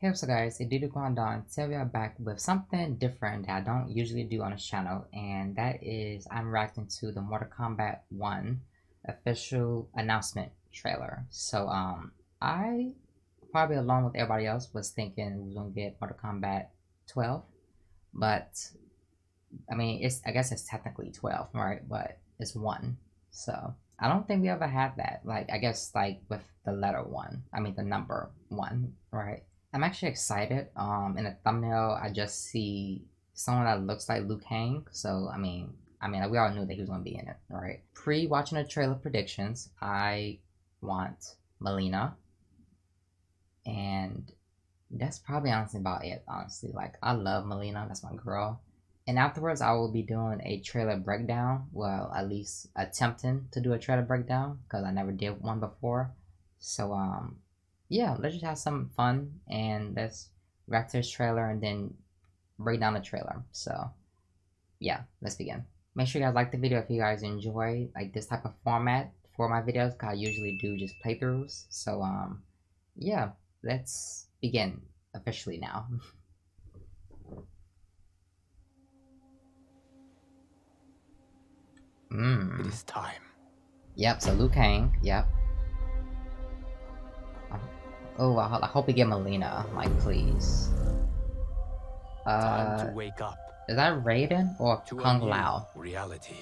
Hey, what's up guys, it's Dudu Guangdong. Today we are back with something different that I don't usually do on this channel, and that is I'm reacting to the Mortal Kombat 1 official announcement trailer. So I probably along with everybody else was thinking we was gonna get Mortal Kombat 12, but I mean I guess it's technically 12, right? But it's 1. So I don't think we ever had that. Like I guess like with the letter 1. I mean the number 1, right? I'm actually excited. In the thumbnail, I just see someone that looks like Liu Kang. So I mean, we all knew that he was gonna be in it, right? Pre-watching the trailer predictions, I want Melina, and that's probably honestly about it. Honestly, like I love Melina. That's my girl. And afterwards, I will be doing a trailer breakdown. Well, at least attempting to do a trailer breakdown because I never did one before. So yeah, let's just have some fun and let's react to this trailer and then break down the trailer. So yeah, let's begin. Make sure you guys like the video if you guys enjoy like this type of format for my videos, because I usually do just playthroughs. So yeah, let's begin officially now. It is time. Yep, so Liu Kang, yep. Oh, I hope we get Melina, like please. Time to wake up Is that Raiden or to Kung a new Lao? reality.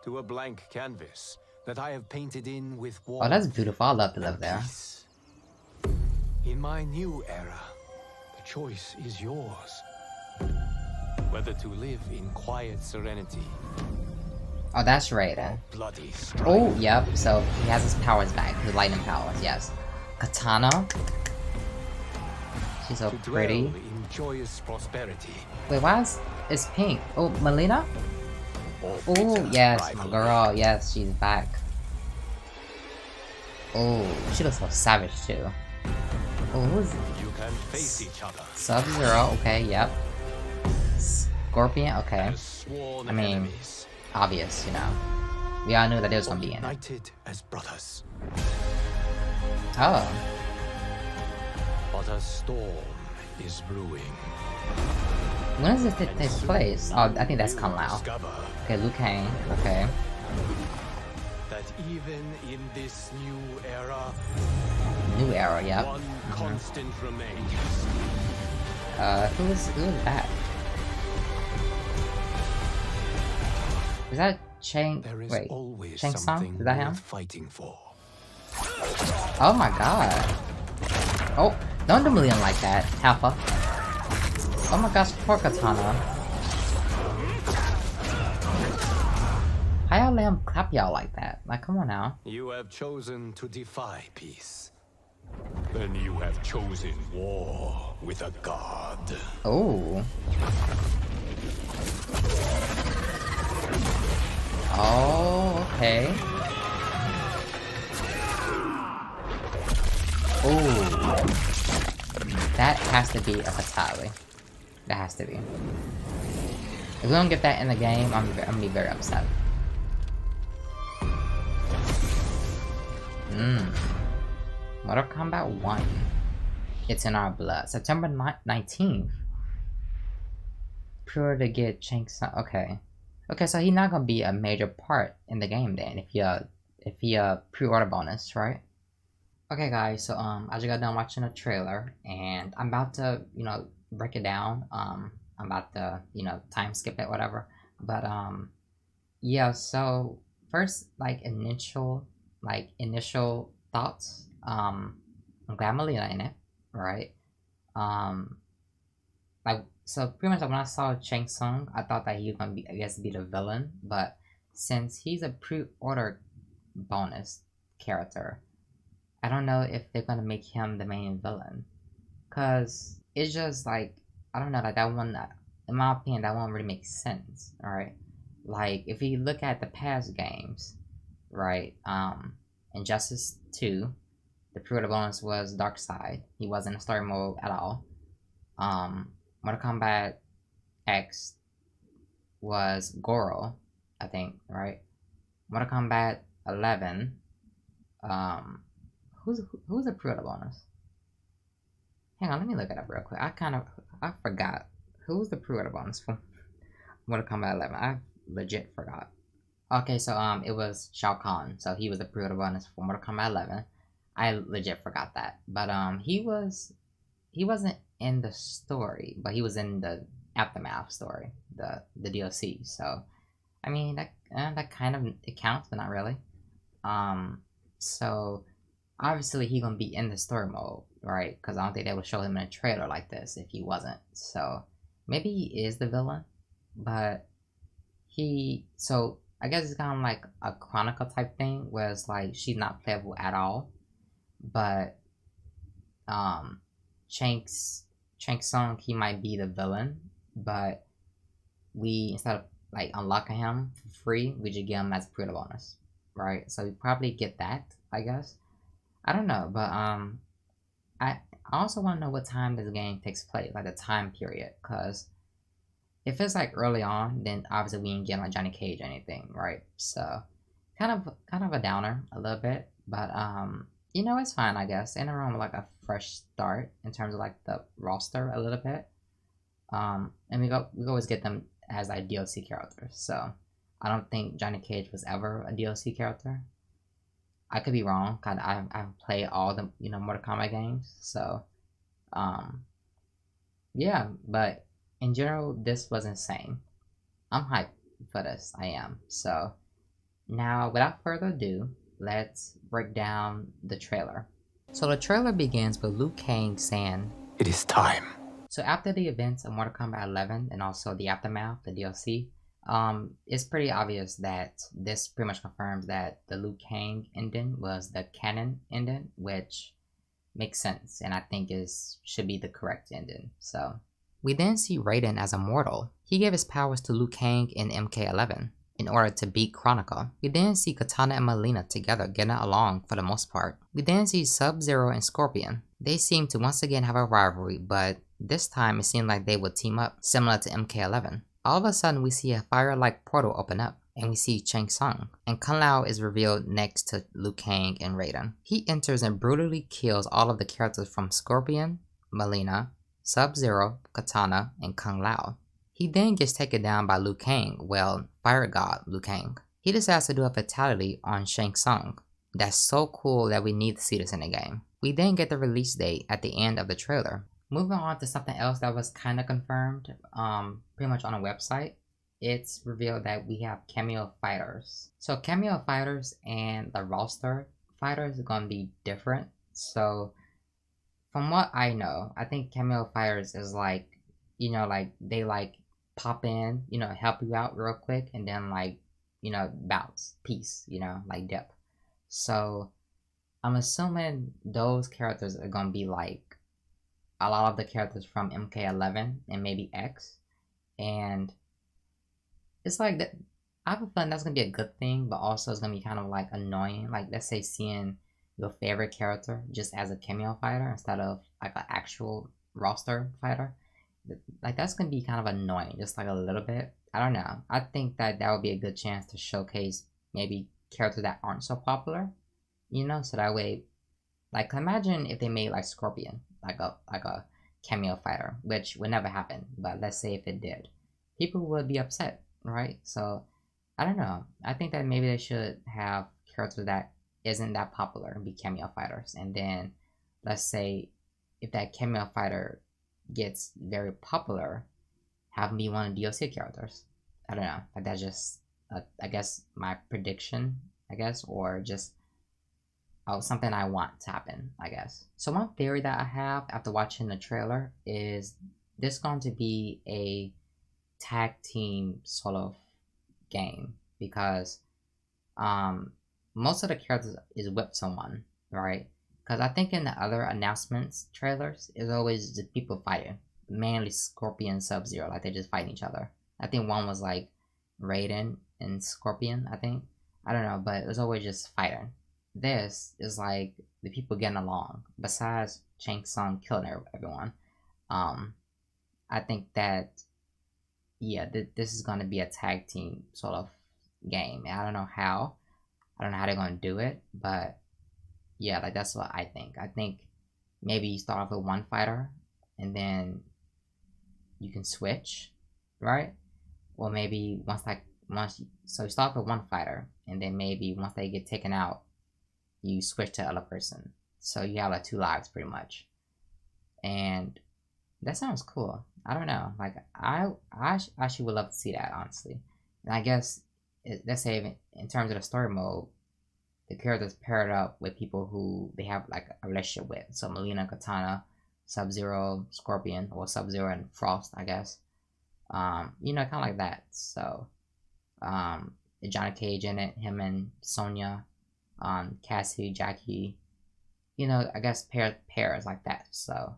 To a blank canvas that I have painted in with Oh, warmth that's beautiful. I love to live and there. peace. In my new era, the choice is yours. Whether to live in quiet serenity. Oh, that's Raiden. Bloody strife. Oh, yep. So he has his powers back. His lightning powers, yes. Katana. She's so to pretty. dwell in joyous prosperity. Wait, why is it's pink? Oh, Melina? Or Oh, bitter yes, my rivalry. girl. Yes, she's back. Oh, she looks so savage too. Oh, who's You can face each other. Sub-Zero? Okay, yep. Scorpion? Okay. As sworn I mean, enemies. obvious, you know. We all knew that it was gonna be in it. United as brothers. Oh. But a storm is brewing. When does this take place? Oh, I think that's Kung Lao. Discover Okay, Liu Kang. Okay. that even in this new era, New era, yep. one constant remains. Who is that? Is that Chang? There is Wait, always Shang Tsung? something Is that him? worth fighting for. Oh my god. Oh, don't do Million like that, Alpha. Oh my gosh, poor Katana. How y'all let him clap y'all like that? Like, come on now. You have chosen to defy peace. Then you have chosen war with a god. Oh. Oh, okay. Oh. That has to be a fatality. That has to be. If we don't get that in the game, I'm gonna be very upset. Mortal Kombat 1. It's in our blood. September 19th. Pre-order to get Shang Tsung. Okay. Okay, so he's not gonna be a major part in the game then if he pre-order bonus, right? Okay guys, so I just got done watching the trailer and I'm about to, break it down. I'm about to, time skip it, whatever. But yeah, so first initial thoughts. I'm glad Melina in it, right? So pretty much when I saw Shang Tsung, I thought that he was gonna be, I guess, be the villain. But since he's a pre-order bonus character, I don't know if they're gonna make him the main villain, cause it's just like I don't know, like that one. In my opinion, that one really makes sense. All right, like if you look at the past games, right? Injustice 2, the pre-order bonus was Dark Side. He wasn't in story mode at all. Mortal Kombat X was Goro, I think, right? Mortal Kombat 11, who's the pre-order bonus? Hang on, let me look it up real quick. I forgot who was the protagonist from Mortal Kombat 11. I legit forgot. Okay, so it was Shao Kahn. So he was the protagonist for Mortal Kombat 11. I legit forgot that. But he wasn't in the story, but he was in the aftermath story, the DLC. So I mean that kind of it counts, but not really. So obviously he gonna be in the story mode, right? Because I don't think they would show him in a trailer like this if he wasn't. So maybe he is the villain, but so I guess it's kind of like a Chronicle type thing, where it's like she's not playable at all, but um, Shang Tsung he might be the villain, but we instead of like unlocking him for free, we just get him as a pre bonus, right? So we probably get that, I guess. I don't know, but I also want to know what time this game takes place, like the time period, because if it's like early on, then obviously we ain't getting like Johnny Cage or anything, right? So kind of a downer a little bit, but you know it's fine I guess. In around like a fresh start in terms of like the roster a little bit. And we always get them as like DLC characters. So I don't think Johnny Cage was ever a DLC character. I could be wrong. Cause I've played all the Mortal Kombat games, so um yeah, but in general, this was insane. I'm hyped for this. I am. So now, without further ado, let's break down the trailer. So the trailer begins with Liu Kang saying, It is time. so after the events of Mortal Kombat 11 and also the aftermath, the DLC, it's pretty obvious that this pretty much confirms that the Liu Kang ending was the canon ending, which makes sense and I think should be the correct ending. So we then see Raiden as a mortal. He gave his powers to Liu Kang in MK11 in order to beat Chronicle. We then see Katana and Mileena together getting along for the most part. We then see Sub-Zero and Scorpion. They seem to once again have a rivalry, but this time it seemed like they would team up, similar to MK11. All of a sudden we see a fire-like portal open up, and we see Shang Tsung, and Kung Lao is revealed next to Liu Kang and Raiden. He enters and brutally kills all of the characters from Scorpion, Mileena, Sub-Zero, Katana, and Kung Lao. He then gets taken down by Liu Kang, well, Fire God Liu Kang. He decides to do a fatality on Shang Tsung. That's so cool that we need to see this in the game. We then get the release date at the end of the trailer. Moving on to something else that was kind of confirmed, pretty much on a website. It's revealed that we have cameo fighters. So cameo fighters and the roster fighters are gonna be different. So from what I know, I think cameo fighters is like, like they like pop in, help you out real quick and then like, bounce, peace, like dip. So I'm assuming those characters are gonna be like a lot of the characters from MK11 and maybe X, and it's like that. I have a feeling that's gonna be a good thing, but also it's gonna be kind of like annoying. Like let's say seeing your favorite character just as a cameo fighter instead of like an actual roster fighter. Like that's gonna be kind of annoying, just like a little bit. I don't know. I think that would be a good chance to showcase maybe characters that aren't so popular, so that way, like imagine if they made like Scorpion like a cameo fighter, which would never happen, but let's say if it did, people would be upset, right? So I don't know. I think that maybe they should have characters that isn't that popular and be cameo fighters, and then let's say if that cameo fighter gets very popular, have me one of the DLC characters. I don't know. Like that's just I guess my prediction, I guess, or just something I want to happen, I guess. So one theory that I have after watching the trailer is this going to be a tag team sort of game, because most of the characters is with someone, right? Because I think in the other announcements trailers, it's always just people fighting, mainly Scorpion, Sub-Zero, like they just fighting each other. I think one was like Raiden and Scorpion, I think. I don't know, but it was always just fighting. This is like the people getting along. Besides Shang Tsung killing everyone, I think that this is going to be a tag team sort of game. I don't know how. I don't know how they're going to do it, but yeah, like that's what I think. I think maybe you start off with one fighter and then you can switch, right? Or maybe so you start off with one fighter and then maybe once they get taken out, you switch to the other person. So you have like 2 lives pretty much. And that sounds cool. I don't know. Like I actually would love to see that, honestly. And I guess let's say in terms of the story mode, the characters paired up with people who they have like a relationship with. So Melina, Katana, Sub Zero, Scorpion, or Sub Zero and Frost, I guess. Kind of like that. So, Johnny Cage in it, him and Sonya, Cassie, Jackie. I guess pairs like that. So,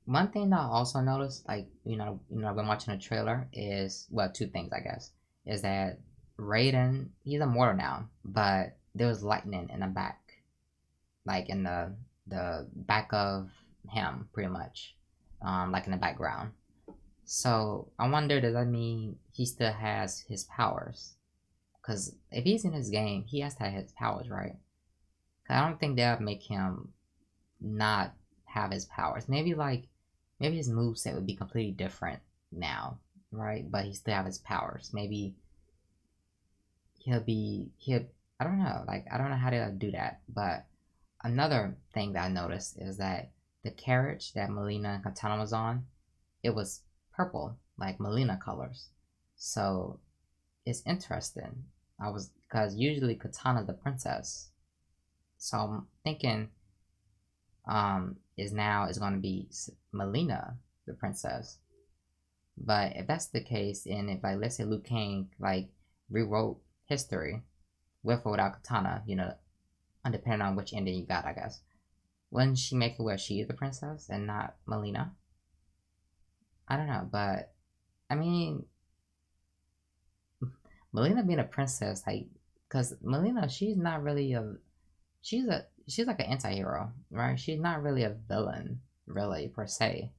one thing that I also noticed, like when watching a trailer, is well, two things I guess, is that Raiden, he's immortal now, but there was lightning in the back, like in the back of him, pretty much, like in the background. So I wonder, does that mean he still has his powers? Because if he's in his game, he has to have his powers, right? 'Cause I don't think they'll make him not have his powers. Maybe his moveset would be completely different now, right? But he still have his powers. Maybe he'll I don't know. Like I don't know how to do that. But another thing that I noticed is that the carriage that Melina and Katana was on, it was purple, like Melina colors. So it's interesting. Because usually Katana's the princess. So I'm thinking is going to be Melina the princess. But if that's the case, and if like let's say Liu Kang like rewrote history with or without Katana, depending on which ending you got, I guess. Wouldn't she make it where she is the princess and not Melina? I don't know, but I mean, Melina being a princess, like, cause Melina, she's not really she's like an anti-hero, right? She's not really a villain, really per se.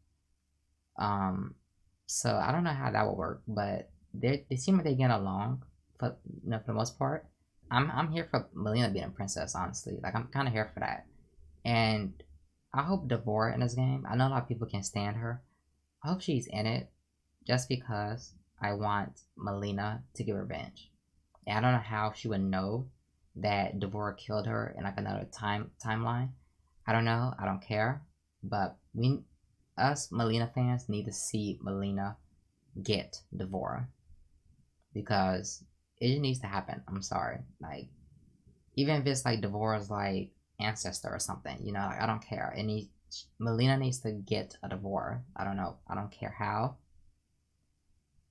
So I don't know how that would work, but they seem like they get along for the most part. I'm here for Melina being a princess, honestly. Like I'm kind of here for that, and I hope Devora in this game. I know a lot of people can't stand her. I hope she's in it, just because I want Melina to get revenge. And I don't know how she would know that Devora killed her in like another timeline. I don't know. I don't care. But us Melina fans need to see Melina get Devora, because it just needs to happen. I'm sorry. Like even if it's like Devora's like ancestor or something, like, I don't care. Melina needs to get a Devora. I don't know. I don't care how.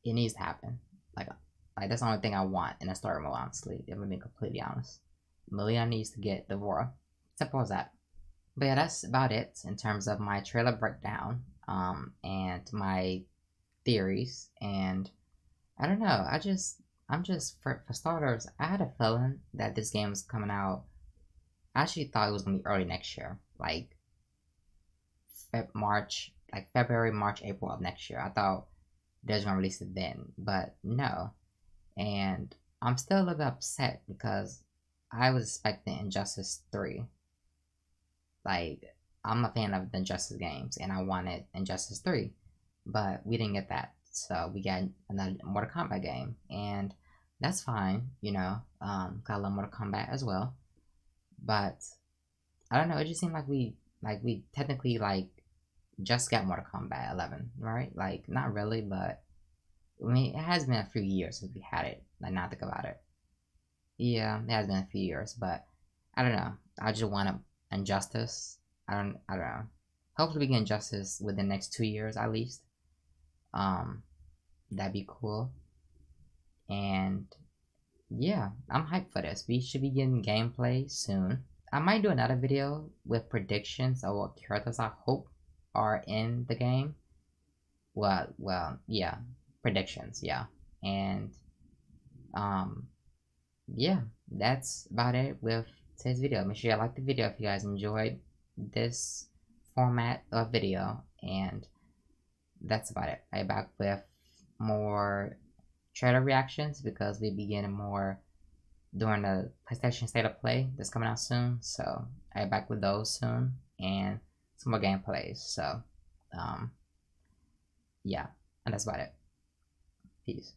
It needs to happen. Like that's the only thing I want in a story mode, honestly. If I'm being completely honest. Melina needs to get Devora. Simple as that. But yeah, that's about it in terms of my trailer breakdown, and my theories. And I don't know. I'm just for starters, I had a feeling that this game was coming out. I actually thought it was gonna be early next year, like March, like February, March, April of next year. I thought they was gonna release it then, but no. And I'm still a little bit upset because I was expecting Injustice 3. Like, I'm a fan of the Injustice games, and I wanted Injustice 3, but we didn't get that. So we got another Mortal Kombat game, and that's fine, Got a love Mortal Kombat as well. But I don't know. It just seemed like we technically like just got Mortal Kombat 11, right? Like not really, but I mean it has been a few years since we had it. Like not think about it. Yeah, it has been a few years, but I don't know. I just want Injustice. I don't know. Hopefully we get Injustice within the next 2 years at least. That'd be cool. And yeah, I'm hyped for this. We should be getting gameplay soon. I might do another video with predictions of what characters I hope are in the game. Yeah, predictions, yeah. And yeah, that's about it with today's video. Make sure you like the video if you guys enjoyed this format of video, and that's about it. I'll be back with more trailer reactions because we be getting more during the PlayStation State of Play that's coming out soon. So I'll be back with those soon, and some more gameplays. So, yeah, and that's about it. Peace.